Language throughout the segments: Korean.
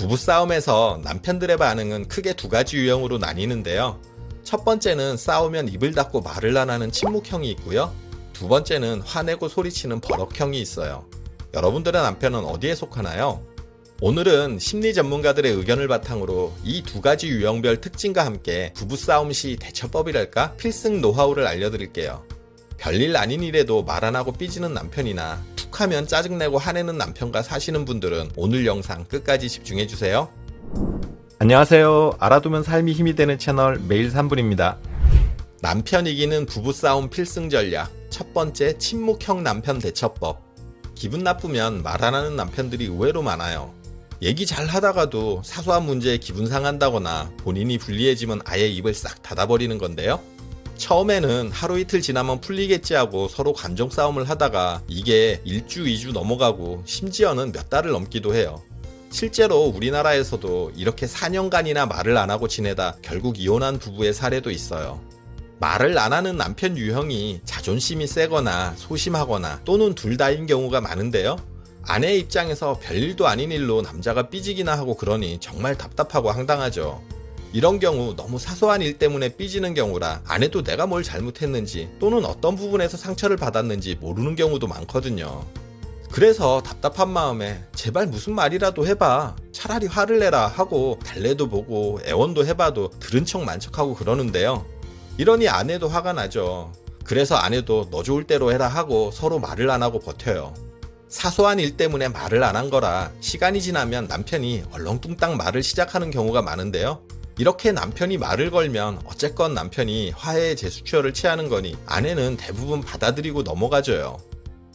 부부싸움에서 남편들의 반응은 크게 두 가지 유형으로 나뉘는데요. 첫 번째는 싸우면 입을 닫고 말을 안 하는 침묵형이 있고요. 두 번째는 화내고 소리치는 버럭형이 있어요. 여러분들의 남편은 어디에 속하나요? 오늘은 심리 전문가들의 의견을 바탕으로 이 두 가지 유형별 특징과 함께 부부싸움 시 대처법이랄까 필승 노하우를 알려드릴게요. 별일 아닌 일에도 말 안 하고 삐지는 남편이나 툭하면 짜증내고 화내는 남편과 사시는 분들은 오늘 영상 끝까지 집중해주세요. 안녕하세요. 알아두면 삶이 힘이 되는 채널 매일 3분입니다. 남편 이기는 부부싸움 필승 전략 첫 번째, 침묵형 남편 대처법. 기분 나쁘면 말 안 하는 남편들이 의외로 많아요. 얘기 잘 하다가도 사소한 문제에 기분 상한다거나 본인이 불리해지면 아예 입을 싹 닫아버리는 건데요. 처음에는 하루 이틀 지나면 풀리겠지 하고 서로 감정 싸움을 하다가 이게 1주, 2주 넘어가고 심지어는 몇 달을 넘기도 해요. 실제로 우리나라에서도 이렇게 4년간이나 말을 안 하고 지내다 결국 이혼한 부부의 사례도 있어요. 말을 안 하는 남편 유형이 자존심이 세거나 소심하거나 또는 둘 다인 경우가 많은데요. 아내의 입장에서 별일도 아닌 일로 남자가 삐지기나 하고 그러니 정말 답답하고 황당하죠. 이런 경우 너무 사소한 일 때문에 삐지는 경우라 아내도 내가 뭘 잘못했는지 또는 어떤 부분에서 상처를 받았는지 모르는 경우도 많거든요. 그래서 답답한 마음에 제발 무슨 말이라도 해봐, 차라리 화를 내라 하고 달래도 보고 애원도 해봐도 들은 척 만척하고 그러는데요. 이러니 아내도 화가 나죠. 그래서 아내도 너 좋을 대로 해라 하고 서로 말을 안 하고 버텨요. 사소한 일 때문에 말을 안 한 거라 시간이 지나면 남편이 얼렁뚱땅 말을 시작하는 경우가 많은데요. 이렇게 남편이 말을 걸면 어쨌건 남편이 화해의 제스처를 취하는 거니 아내는 대부분 받아들이고 넘어가줘요.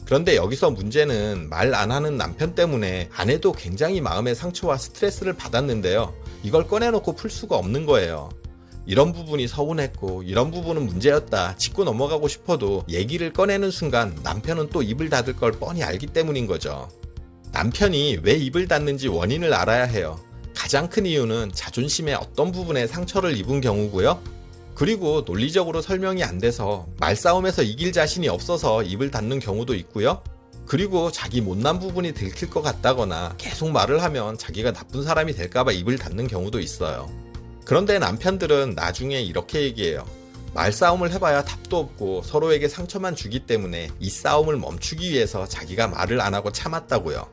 그런데 여기서 문제는 말 안 하는 남편 때문에 아내도 굉장히 마음의 상처와 스트레스를 받았는데요. 이걸 꺼내놓고 풀 수가 없는 거예요. 이런 부분이 서운했고 이런 부분은 문제였다 짚고 넘어가고 싶어도 얘기를 꺼내는 순간 남편은 또 입을 닫을 걸 뻔히 알기 때문인 거죠. 남편이 왜 입을 닫는지 원인을 알아야 해요. 가장 큰 이유는 자존심의 어떤 부분에 상처를 입은 경우고요. 그리고 논리적으로 설명이 안 돼서 말싸움에서 이길 자신이 없어서 입을 닫는 경우도 있고요. 그리고 자기 못난 부분이 들킬 것 같다거나 계속 말을 하면 자기가 나쁜 사람이 될까봐 입을 닫는 경우도 있어요. 그런데 남편들은 나중에 이렇게 얘기해요. 말싸움을 해봐야 답도 없고 서로에게 상처만 주기 때문에 이 싸움을 멈추기 위해서 자기가 말을 안 하고 참았다고요.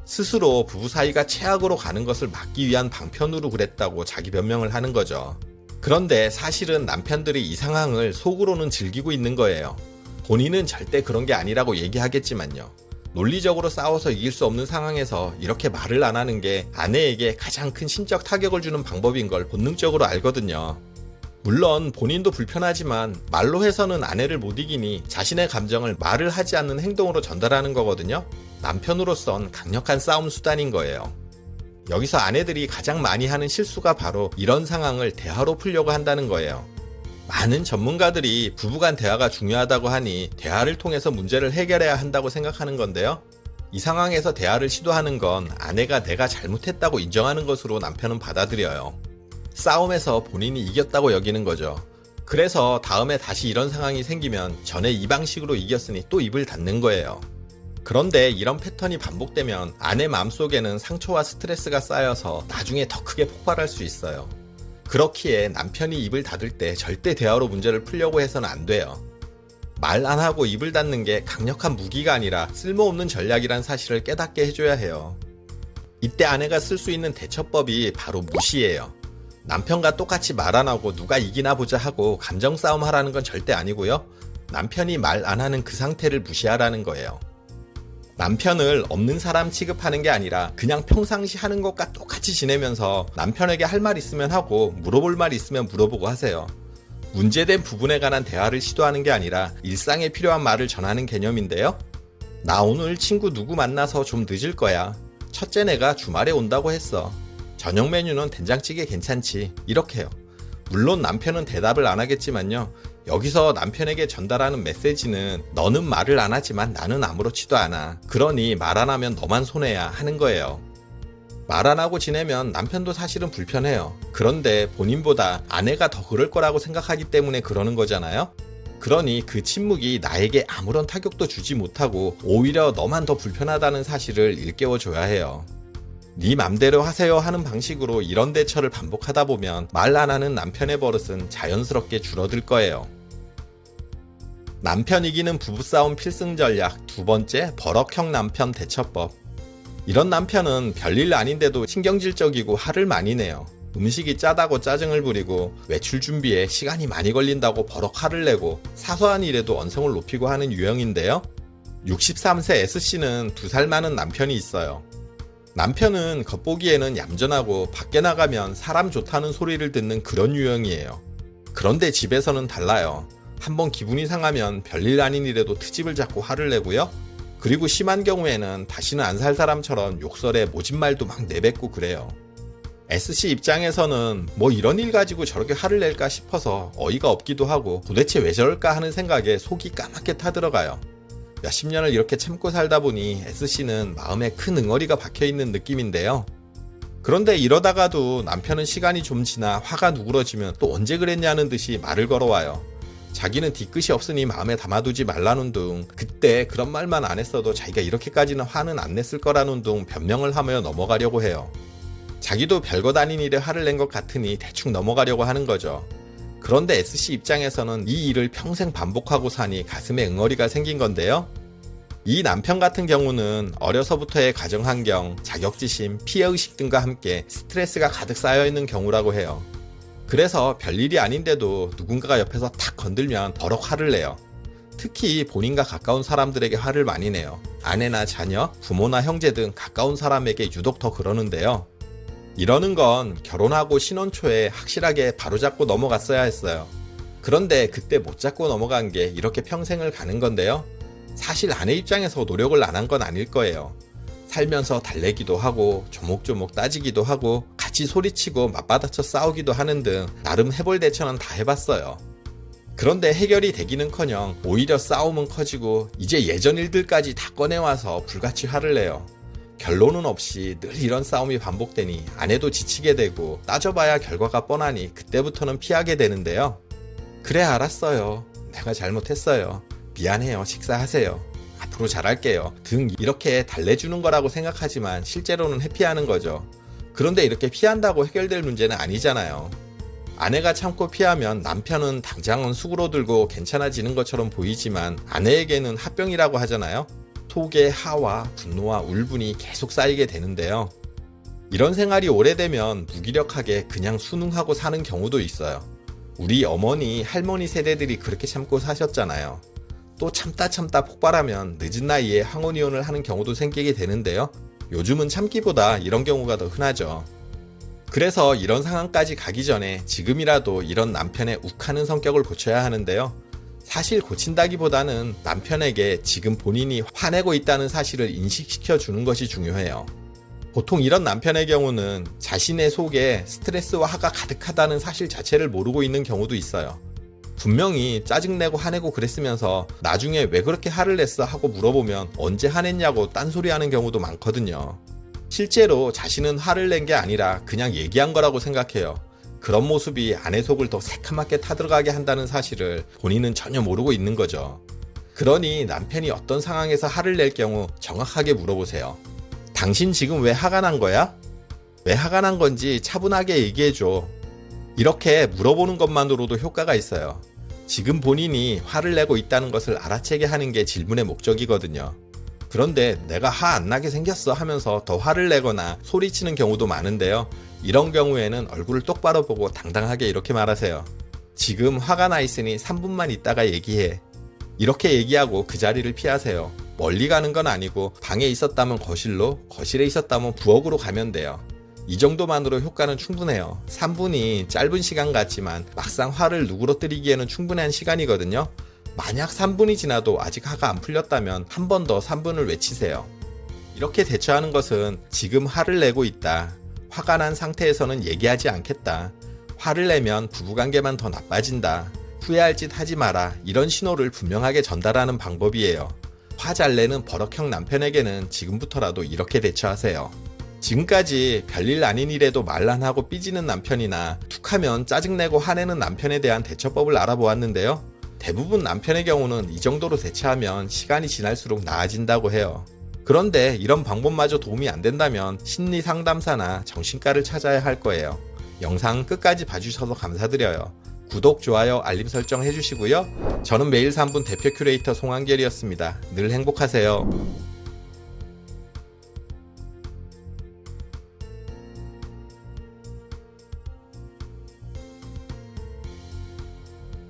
스스로 부부 사이가 최악으로 가는 것을 막기 위한 방편으로 그랬다고 자기 변명을 하는 거죠. 그런데 사실은 남편들이 이 상황을 속으로는 즐기고 있는 거예요. 본인은 절대 그런 게 아니라고 얘기하겠지만요. 논리적으로 싸워서 이길 수 없는 상황에서 이렇게 말을 안 하는 게 아내에게 가장 큰 심적 타격을 주는 방법인 걸 본능적으로 알거든요. 물론 본인도 불편하지만 말로 해서는 아내를 못 이기니 자신의 감정을 말을 하지 않는 행동으로 전달하는 거거든요. 남편으로선 강력한 싸움 수단인 거예요. 여기서 아내들이 가장 많이 하는 실수가 바로 이런 상황을 대화로 풀려고 한다는 거예요. 많은 전문가들이 부부간 대화가 중요하다고 하니 대화를 통해서 문제를 해결해야 한다고 생각하는 건데요. 이 상황에서 대화를 시도하는 건 아내가 내가 잘못했다고 인정하는 것으로 남편은 받아들여요. 싸움에서 본인이 이겼다고 여기는 거죠. 그래서 다음에 다시 이런 상황이 생기면 전에 이 방식으로 이겼으니 또 입을 닫는 거예요. 그런데 이런 패턴이 반복되면 아내 마음속에는 상처와 스트레스가 쌓여서 나중에 더 크게 폭발할 수 있어요. 그렇기에 남편이 입을 닫을 때 절대 대화로 문제를 풀려고 해서는 안 돼요. 말 안 하고 입을 닫는 게 강력한 무기가 아니라 쓸모없는 전략이란 사실을 깨닫게 해줘야 해요. 이때 아내가 쓸 수 있는 대처법이 바로 무시예요. 남편과 똑같이 말 안 하고 누가 이기나 보자 하고 감정 싸움 하라는 건 절대 아니고요. 남편이 말 안 하는 그 상태를 무시하라는 거예요. 남편을 없는 사람 취급하는 게 아니라 그냥 평상시 하는 것과 똑같이 지내면서 남편에게 할 말 있으면 하고 물어볼 말 있으면 물어보고 하세요. 문제된 부분에 관한 대화를 시도하는 게 아니라 일상에 필요한 말을 전하는 개념인데요. 나 오늘 친구 누구 만나서 좀 늦을 거야. 첫째 내가 주말에 온다고 했어. 저녁 메뉴는 된장찌개 괜찮지. 이렇게요. 물론 남편은 대답을 안 하겠지만요. 여기서 남편에게 전달하는 메시지는 너는 말을 안 하지만 나는 아무렇지도 않아. 그러니 말 안 하면 너만 손해야 하는 거예요. 말 안 하고 지내면 남편도 사실은 불편해요. 그런데 본인보다 아내가 더 그럴 거라고 생각하기 때문에 그러는 거잖아요. 그러니 그 침묵이 나에게 아무런 타격도 주지 못하고 오히려 너만 더 불편하다는 사실을 일깨워줘야 해요. 네 맘대로 하세요 하는 방식으로 이런 대처를 반복하다 보면 말 안 하는 남편의 버릇은 자연스럽게 줄어들 거예요. 남편 이기는 부부싸움 필승 전략 두 번째, 버럭형 남편 대처법. 이런 남편은 별일 아닌데도 신경질적이고 화를 많이 내요. 음식이 짜다고 짜증을 부리고 외출 준비에 시간이 많이 걸린다고 버럭 화를 내고 사소한 일에도 언성을 높이고 하는 유형인데요. 63세 S씨는 2살 많은 남편이 있어요. 남편은 겉보기에는 얌전하고 밖에 나가면 사람 좋다는 소리를 듣는 그런 유형이에요. 그런데 집에서는 달라요. 한번 기분이 상하면 별일 아닌 일에도 트집을 잡고 화를 내고요. 그리고 심한 경우에는 다시는 안 살 사람처럼 욕설에 모진말도 막 내뱉고 그래요. S씨 입장에서는 뭐 이런 일 가지고 저렇게 화를 낼까 싶어서 어이가 없기도 하고 도대체 왜 저럴까 하는 생각에 속이 까맣게 타들어가요. 몇십 년을 이렇게 참고 살다 보니 S씨는 마음에 큰 응어리가 박혀있는 느낌인데요. 그런데 이러다가도 남편은 시간이 좀 지나 화가 누그러지면 또 언제 그랬냐는 듯이 말을 걸어와요. 자기는 뒤끝이 없으니 마음에 담아두지 말라는 둥, 그때 그런 말만 안 했어도 자기가 이렇게까지는 화는 안 냈을 거라는 둥 변명을 하며 넘어가려고 해요. 자기도 별것 아닌 일에 화를 낸 것 같으니 대충 넘어가려고 하는 거죠. 그런데 S씨 입장에서는 이 일을 평생 반복하고 사니 가슴에 응어리가 생긴 건데요. 이 남편 같은 경우는 어려서부터의 가정환경, 자격지심, 피해의식 등과 함께 스트레스가 가득 쌓여있는 경우라고 해요. 그래서 별일이 아닌데도 누군가가 옆에서 탁 건들면 버럭 화를 내요. 특히 본인과 가까운 사람들에게 화를 많이 내요. 아내나 자녀, 부모나 형제 등 가까운 사람에게 유독 더 그러는데요. 이러는 건 결혼하고 신혼 초에 확실하게 바로잡고 넘어갔어야 했어요. 그런데 그때 못 잡고 넘어간 게 이렇게 평생을 가는 건데요. 사실 아내 입장에서 노력을 안 한 건 아닐 거예요. 살면서 달래기도 하고 조목조목 따지기도 하고 같이 소리치고 맞받아쳐 싸우기도 하는 등 나름 해볼 대처는 다 해봤어요. 그런데 해결이 되기는커녕 오히려 싸움은 커지고 이제 예전 일들까지 다 꺼내와서 불같이 화를 내요. 결론은 없이 늘 이런 싸움이 반복되니 아내도 지치게 되고 따져봐야 결과가 뻔하니 그때부터는 피하게 되는데요. 그래 알았어요. 내가 잘못했어요. 미안해요. 식사하세요. 앞으로 잘할게요. 등 이렇게 달래주는 거라고 생각하지만 실제로는 회피하는 거죠. 그런데 이렇게 피한다고 해결될 문제는 아니잖아요. 아내가 참고 피하면 남편은 당장은 수그러들고 괜찮아지는 것처럼 보이지만 아내에게는 합병이라고 하잖아요. 속에 하와 분노와 울분이 계속 쌓이게 되는데요. 이런 생활이 오래되면 무기력하게 그냥 순응하고 사는 경우도 있어요. 우리 어머니, 할머니 세대들이 그렇게 참고 사셨잖아요. 또 참다 폭발하면 늦은 나이에 황혼이혼을 하는 경우도 생기게 되는데요. 요즘은 참기보다 이런 경우가 더 흔하죠. 그래서 이런 상황까지 가기 전에 지금이라도 이런 남편의 욱하는 성격을 고쳐야 하는데요. 사실 고친다기보다는 남편에게 지금 본인이 화내고 있다는 사실을 인식시켜 주는 것이 중요해요. 보통 이런 남편의 경우는 자신의 속에 스트레스와 화가 가득하다는 사실 자체를 모르고 있는 경우도 있어요. 분명히 짜증내고 화내고 그랬으면서 나중에 왜 그렇게 화를 냈어 하고 물어보면 언제 화냈냐고 딴소리 하는 경우도 많거든요. 실제로 자신은 화를 낸 게 아니라 그냥 얘기한 거라고 생각해요. 그런 모습이 아내 속을 더 새카맣게 타들어가게 한다는 사실을 본인은 전혀 모르고 있는 거죠. 그러니 남편이 어떤 상황에서 화를 낼 경우 정확하게 물어보세요. 당신 지금 왜 화가 난 거야? 왜 화가 난 건지 차분하게 얘기해줘. 이렇게 물어보는 것만으로도 효과가 있어요. 지금 본인이 화를 내고 있다는 것을 알아채게 하는 게 질문의 목적이거든요. 그런데 내가 화 안 나게 생겼어 하면서 더 화를 내거나 소리치는 경우도 많은데요. 이런 경우에는 얼굴을 똑바로 보고 당당하게 이렇게 말하세요. 지금 화가 나 있으니 3분만 있다가 얘기해. 이렇게 얘기하고 그 자리를 피하세요. 멀리 가는 건 아니고 방에 있었다면 거실로, 거실에 있었다면 부엌으로 가면 돼요. 이 정도만으로 효과는 충분해요. 3분이 짧은 시간 같지만 막상 화를 누그러뜨리기에는 충분한 시간이거든요. 만약 3분이 지나도 아직 화가 안 풀렸다면 한 번 더 3분을 외치세요. 이렇게 대처하는 것은 지금 화를 내고 있다. 화가 난 상태에서는 얘기하지 않겠다. 화를 내면 부부관계만 더 나빠진다. 후회할 짓 하지 마라. 이런 신호를 분명하게 전달하는 방법이에요. 화 잘 내는 버럭형 남편에게는 지금부터라도 이렇게 대처하세요. 지금까지 별일 아닌 일에도 말 안 하고 삐지는 남편이나 툭하면 짜증내고 화내는 남편에 대한 대처법을 알아보았는데요. 대부분 남편의 경우는 이 정도로 대처하면 시간이 지날수록 나아진다고 해요. 그런데 이런 방법마저 도움이 안 된다면 심리 상담사나 정신과를 찾아야 할 거예요. 영상 끝까지 봐주셔서 감사드려요. 구독, 좋아요, 알림 설정 해주시고요. 저는 매일 3분 대표 큐레이터 송한결이었습니다. 늘 행복하세요.